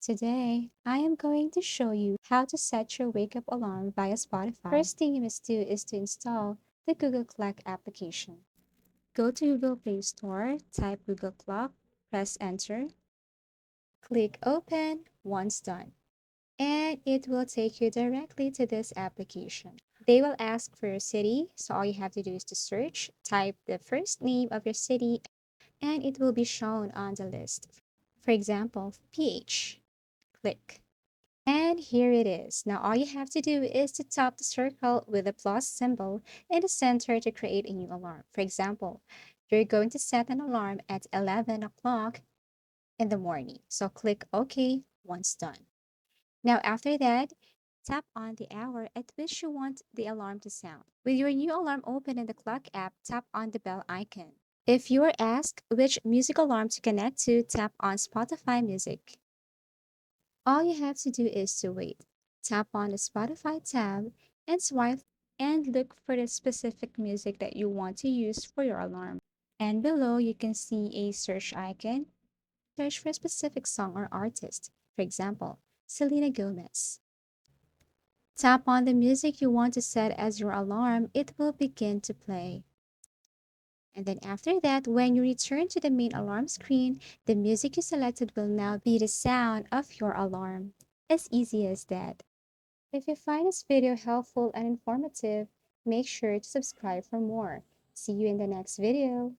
Today, I am going to show you how to set your wake up alarm via Spotify. First thing you must do is to install the Google Clock application. Go to Google Play Store, type Google Clock, press enter, click open once done, and it will take you directly to this application. They will ask for your city, so all you have to do is to search, type the first name of your city, and it will be shown on the list. For example, PH. Click. And here it is. Now all you have to do is to tap the circle with the plus symbol in the center to create a new alarm. For example, you're going to set an alarm at 11 o'clock in the morning. So click OK once done. Now after that, tap on the hour at which you want the alarm to sound. With your new alarm open in the clock app, tap on the bell icon. If you are asked which music alarm to connect to, tap on Spotify Music. All you have to do is to wait. Tap on the Spotify tab and swipe and look for the specific music that you want to use for your alarm. And below you can see a search icon. Search for a specific song or artist. For example, Selena Gomez. Tap on the music you want to set as your alarm. It will begin to play. And then after that, when you return to the main alarm screen, the music you selected will now be the sound of your alarm. As easy as that. If you find this video helpful and informative, make sure to subscribe for more. See you in the next video.